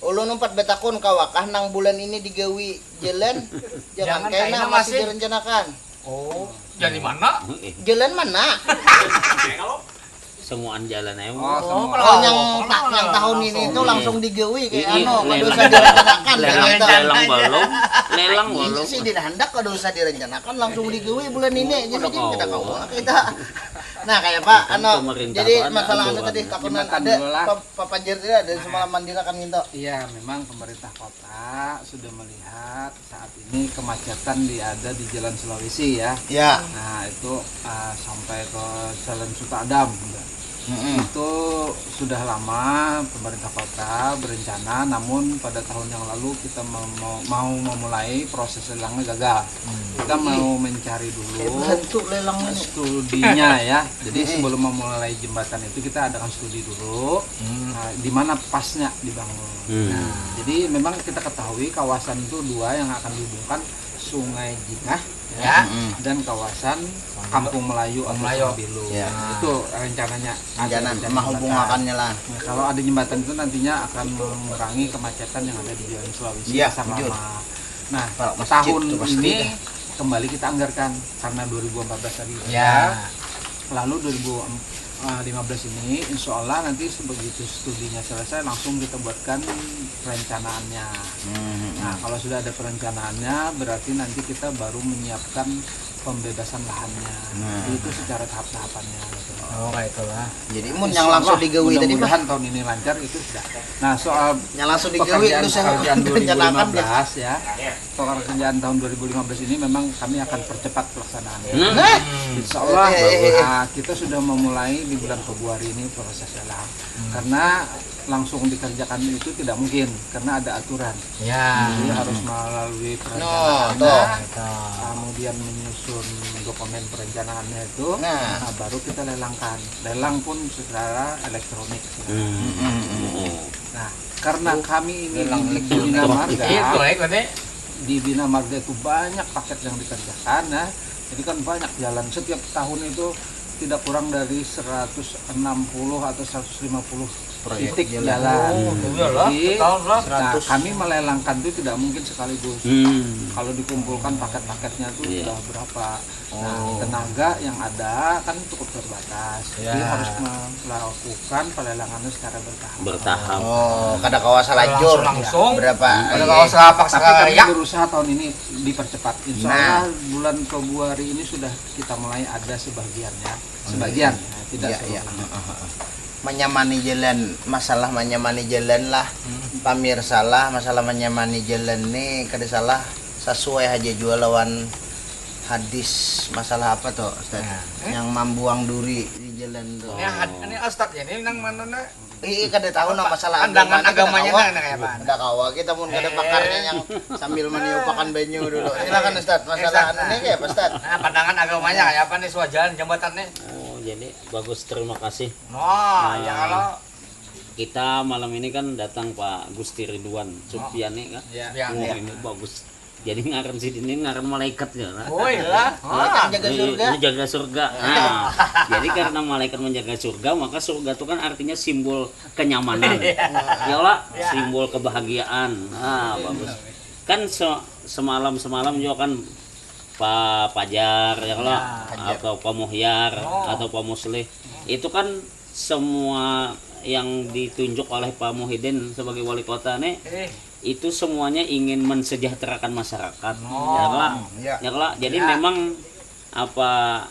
Ulun 4 betakun kawakah nang bulan ini digawi jalan jangan kena masih direncanakan. Oh, jadi mana? Jalan mana? Semuaan jalan aja. Yang tahun ini itu langsung digawi kayak kalau usah direncanakan. Lelang belum. Sih dihandak kalau usah direncanakan langsung digawi bulan ini. Jadi kita kawak kita Nah kayak Pak, Pemerintah jadi tuh ada masalah aturan. tadi takunan Jembatan ada dulu lah. papanjer tidak dari semalam mandira kan gitu. Iya, memang pemerintah kota sudah melihat saat ini kemacetan ada di Jalan Sulawesi ya. Ya. Nah itu sampai ke Jalan Suta Adam. Itu sudah lama pemerintah kota berencana, namun pada tahun yang lalu kita mau memulai proses lelangnya gagal. Kita mau mencari dulu Bentuk lelang ini. studinya ya. Jadi sebelum memulai jembatan itu kita adakan studi dulu di mana pasnya dibangun. Nah, jadi memang kita ketahui kawasan itu dua yang akan dihubungkan, Sungai Jingah ya, dan kawasan Kampung Melayu atau Sambilu. Ya. Itu rencananya. Jangan rencana menghubungkannya lah. Nah, kalau ada jembatan itu nantinya akan mengurangi kemacetan yang ada di Jalan Sulawesi Iya, besar jujur. lama. Nah, Kalau masjid tahun tuh pasti ini dah. kembali kita anggarkan karena 2014 tadi. Ya. Lalu 2015 ini insya Allah nanti begitu studinya selesai langsung kita buatkan perencanaannya. Nah, kalau sudah ada perencanaannya berarti nanti kita baru menyiapkan pembebasan lahannya. Jadi itu secara tahap-tahapannya gitu. Oh, kayak itulah. Jadi mun yang langsung digawi tadi Pak. mudah-mudahan tahun ini lancar itu sudah. Nah, soal Yang langsung digawi itu saya pekerjaan rencanakan ya. 2015 ya. Pekerjaan tahun 2015 ini memang kami akan percepat pelaksanaannya. Nah, Insya Allah kita sudah memulai di bulan Februari ini proses lelang. Karena langsung dikerjakan itu tidak mungkin karena ada aturan. Ya. Jadi harus melalui toh. perencanaannya, kemudian menyusun dokumen perencanaannya itu, Nah. baru kita lelangkan. Lelang pun secara elektronik. Nah, karena kami ini di Bina Marga, Itu berarti. di Bina Marga itu banyak paket yang dikerjakan, nah, jadi kan banyak jalan. Setiap tahun itu tidak kurang dari 160 atau 150 Proyek titik jalan. jalan. iyalah, Jadi, setahun lah. nah, kami melelangkan itu tidak mungkin sekaligus. Kalau dikumpulkan paket-paketnya itu sudah berapa. Nah, tenaga yang ada kan cukup terbatas. Jadi Ya. harus melakukan pelelangannya secara bertahap. Oh, kada kawasan lajur. Langsung. Berapa? Ada Iya. kawasan lapak Tapi kami sekali ya. berusaha tahun ini dipercepat. Insya Nah. Allah bulan Februari ini sudah kita mulai ada sebagiannya. Sebagian, nah, tidak Iya, iya. seluruhnya. Menyamani jalan, masalah menyamani jalan lah, pamirsa lah, masalah menyamani jalan nih kada salah sesuai aja jual lawan hadis masalah apa tuh Ustaz? Yang membuang duri di jalan tuh. Ini Ustaz ya, ini nang mana na? Kada tahu nah masalah Pandangan agama, agamanya kada kawa. nah kayak apa? Kada kawa kita mun kada pakarnya yang sambil meniupakan banyu dulu. Silakan Ustaz, masalah anu nih kayak Ustaz. Nah, pandangan agamanya kayak apa nih soal jalan jembatan nih? Oh, jadi bagus, terima kasih. Nah, ya kalau Kita malam ini kan datang Pak Gusti Ridwan Supiani kan. ya. Oh, ini bagus. Jadi ngaran si ini ngaran malaikat ya. Nah. Oh, iya. Malaikat jaga surga. Ini jaga surga. Nah, jadi karena malaikat menjaga surga, maka surga itu kan artinya simbol kenyamanan. Ya Allah, simbol kebahagiaan. Nah, bagus. Kan semalam juga kan Pak Pajar ya Allah, atau Pak Muhyar atau Pak Muslih. Itu kan semua yang ditunjuk oleh Pak Muhyiddin sebagai wali kota nih itu semuanya ingin mensejahterakan masyarakat. Ya Allah. Ya. Ya Allah. Jadi memang apa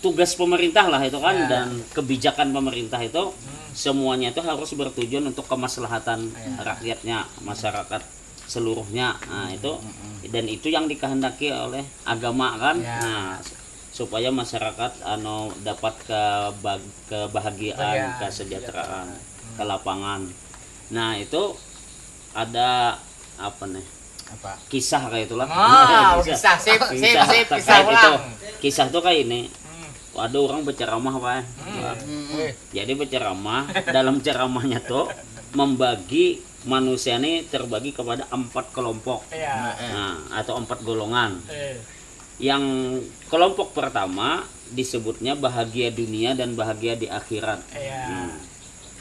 tugas pemerintah lah itu kan dan kebijakan pemerintah itu semuanya itu harus bertujuan untuk kemaslahatan rakyatnya, masyarakat seluruhnya. Nah, itu dan itu yang dikehendaki oleh agama kan. Nah, supaya masyarakat dapat kebahagiaan, kesejahteraan, kelapangan. Nah, itu ada apa nih? Apa? Kisah kayak itulah. Kisah sip terkait kisah itu. ulang. Kisah tuh kayak ini. Ada orang berceramah Pak. Jadi berceramah, dalam ceramahnya tuh membagi manusia ini terbagi kepada 4 kelompok. Nah, atau 4 golongan. Yang kelompok pertama disebutnya bahagia dunia dan bahagia di akhirat.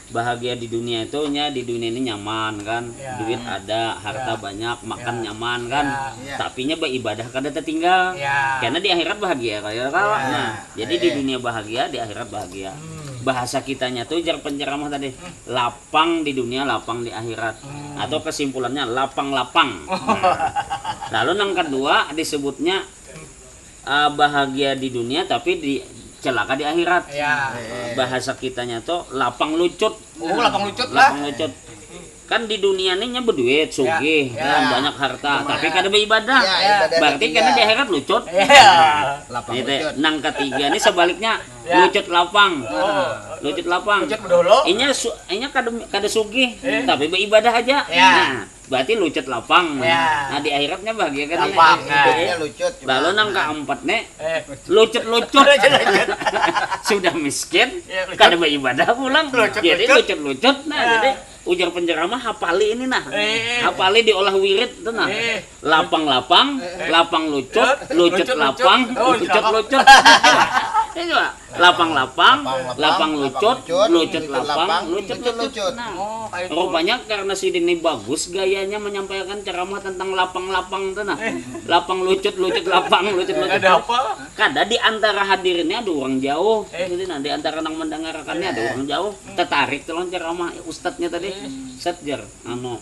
Bahagia di dunia itu di dunia ini nyaman kan, duit ada, harta banyak, makan nyaman kan, tapinya beribadah kada tertinggal. Karena di akhirat bahagia kayak nah, jadi di dunia bahagia, di akhirat bahagia. Bahasa kitanya tuh jar penceramah tadi, lapang di dunia, lapang di akhirat. Atau kesimpulannya lapang-lapang. Lalu yang kedua disebutnya bahagia di dunia tapi celaka di akhirat. Ya. Bahasa kitanya tuh lapang lucut. Oh, lapang lucut lah. Lapang lucut. Kan di dunia ini berduit, sugih, Ya, kan ya. banyak harta, tapi kada beribadah. Ya, ibadah Berarti ketiga. karena di akhirat lucut. Iya. Lapang Gitu. lucut. Nang ketiga ini sebaliknya Ya. lucut lapang. Oh. Lucut lapang. Lucut bedolo. Inya kada sugih, tapi beribadah aja. Ya. Nah, berarti lucut lapang. Ya. Nah, di akhiratnya bahagia kan. Lapang. Hidupnya lucut. cuma- Lalu nang keempat nih Eh. lucut-lucut. Sudah miskin, Ya, lucut. kada beribadah pulang. Lucut-lucut. Jadi lucut-lucut. Nah, Ya. jadi ujar penceramah hafali ini nah. Eh. Hafali diolah wirid tuh nah. Eh. Lapang-lapang, lapang lucut, lucut Lucut-lucut. lapang, Oh, lucut-lucut. Ini coba. Lapang-lapang, lapang lucut, lucut lapang, lucut-lucut. Nah, Oh, kayak itu. rupanya karena si Dini bagus gayanya menyampaikan ceramah tentang lapang-lapang tuh nah. Lapang lucut, lucut lapang, lucut-lucut. Ada apa? Kada di antara hadirinnya ada orang jauh. Eh. Jadi nah di antara yang mendengarkannya ada orang jauh. Tertarik tuh ceramah ustadznya tadi. Setjer anu.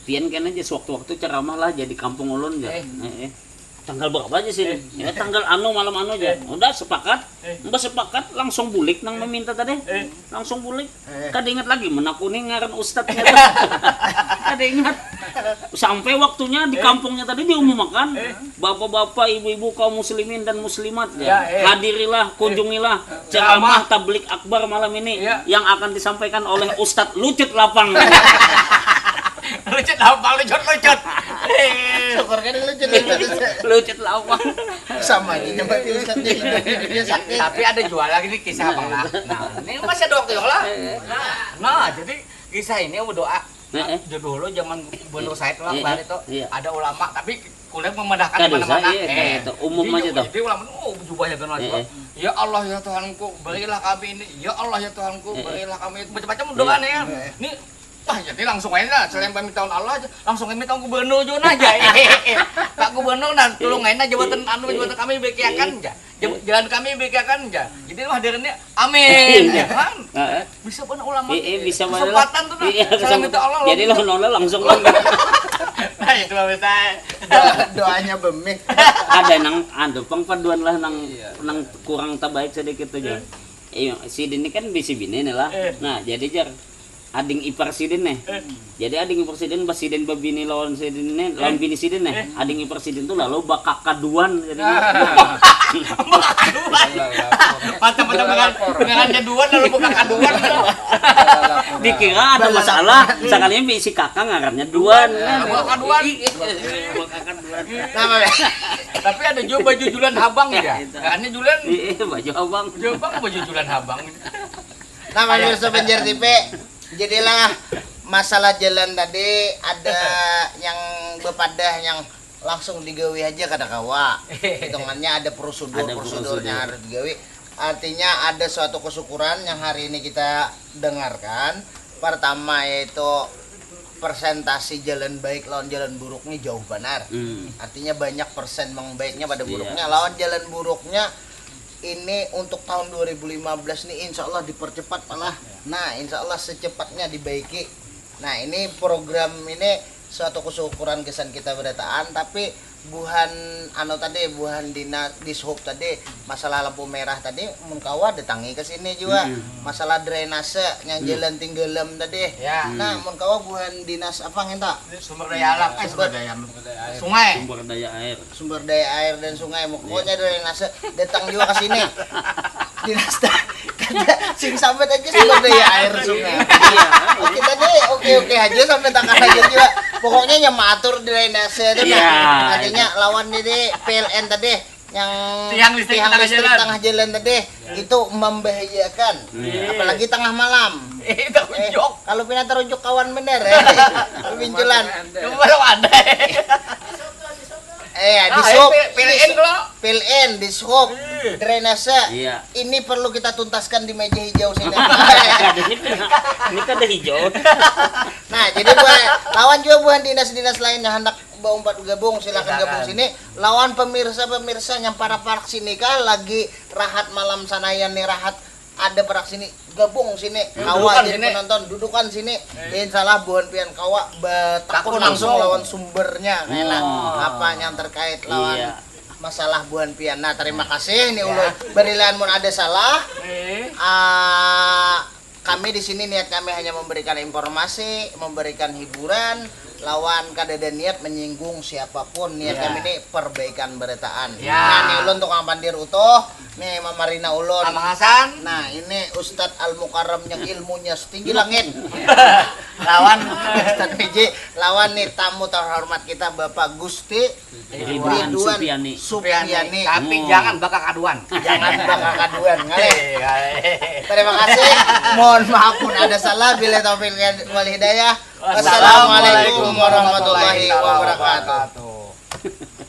Pian kan aja sewaktu-waktu ceramah lah jadi kampung ulun ya. Tanggal berapa aja sih? Ya tanggal anu malam anu aja. Udah sepakat. Mbak sepakat langsung bulik nang meminta tadi. Langsung bulik. Kada ingat lagi menakuni ngaran ustadznya. Kada ingat. Sampai waktunya di kampungnya tadi diumumkan, bapak-bapak, ibu-ibu kaum muslimin dan muslimat ya, hadirilah, kunjungilah ceramah tablik akbar malam ini yang akan disampaikan oleh Ustadz Lucut Lapang. Lucut lapang, lucut. Syukur kan lucut. Lucut Lapang. Sama aja berarti Ustaz dia sakit. Tapi ada jual lagi nih kisah Bang lah. Nah, ini masih ada waktu ya lah. Nah, jadi kisah ini berdoa. Dulu zaman Gubernur Said lah kemarin itu ada ulama tapi kuliah memandahkan Kada di mana-mana. usah, kayak itu, umum aja tuh. Jadi ulama jubahnya kan ya Allah ya Tuhanku, berilah kami ini. Ya Allah ya Tuhanku, berilah kami itu. Macam-macam doanya ya. Ini jadi langsung aja lah, selain minta Allah aja, langsung minta gubernur juga aja. Pak Gubernur nah tolong aja jabatan jabatan kami bekiakan aja. Jalan kami bekiakan aja. Jadi hadirinnya amin ya kan. Bisa benar ulama. Bisa kesempatan tuh nah. Selain minta Allah. Jadi lo langsung Nah itu bisa. Doanya bemik. Ada nang pengpaduan lah nang kurang terbaik sedikit aja. Si Dini kan bisi bini nih lah. Nah jadi jar ading ipar sidin nih. Jadi ading ipar sidin basiden babini lawan sidin nih, lawan bini sidin nih. Ading ipar sidin tuh lalu bakak kaduan jadi. Macam-macam dengannya duan lalu bukan kaduan. Dikira ada masalah, sekalinya bisi kakak ngarannya duan. Bakak kaduan. Bakak kaduan. Tapi ada juga baju julan habang ya. Aneh julan. Baju abang. Baju julan habang. Nah, pemirsa Penjar TV, jadilah masalah jalan tadi ada yang bepadah yang langsung digawi aja kada kawa. Hitungannya ada prosedurnya harus digawi. Artinya ada suatu kesyukuran yang hari ini kita dengarkan. Pertama yaitu persentasi jalan baik lawan jalan buruknya jauh benar. Artinya banyak persen baiknya pada buruknya. Lawan jalan buruknya ini untuk tahun 2015 nih insya Allah dipercepat malah. Nah insya Allah secepatnya dibaiki. Nah ini program ini suatu kesyukuran kesan kita berdataan. Tapi buhan buhan dishub tadi masalah lampu merah tadi mun kawa datangi ke sini juga. Masalah drainase yang jalan tinggalam tadi. Nah mun kawa buhan dinas apa ngenta Sumber daya alam, sungai. Sumber daya air dan sungai. Pokoknya drainase datang juga ke sini. Dinas sing sampai aja sumber daya air sungai. Kita deh oke aja sampai tangan aja juga. Pokoknya yang matur drainase itu nah. Artinya lawan ini PLN tadi yang tiang listrik tengah jalan tadi itu membahayakan. Apalagi tengah malam. Kalau pindah terujuk kawan bener pinculan. Baru ada. Dishub PLN dishub drainase. Ini perlu kita tuntaskan di meja hijau sini. Ini kan ada hijau. Nah, jadi lawan juga bukan dinas-dinas lain yang hendak umpat gabung, silakan gabung sini. Lawan pemirsa yang para sini kah lagi rahat malam sanayan nih rahat ada perak sini gabung sini kawa jadi penonton dudukan sini insyaallah buhan pian kawa takut langsung lawan sumbernya enak apa yang terkait lawan masalah buan piana. Terima kasih nih ulun. Berilan mun ada salah. Kami di sini niat kami hanya memberikan informasi, memberikan hiburan. Lawan kadada niat menyinggung siapapun. Niat kami ini perbaikan beretaan. Nah, nih ulun tukang pandir utuh. Nih Mama Rina ulun. Abang Hasan. Nah, ini Ustadz Al Mukarram yang ilmunya setinggi langit. Lawan Ustadz PJ, lawan nih tamu terhormat kita Bapak Gusti Ridwan Supiani. Supiani. Tapi jangan bakal kaduan. Jangan bakal kaduan. Terima kasih. Mohon maaf pun ada salah. Bila taufiq wal hidayah. Wassalamualaikum warahmatullahi wabarakatuh.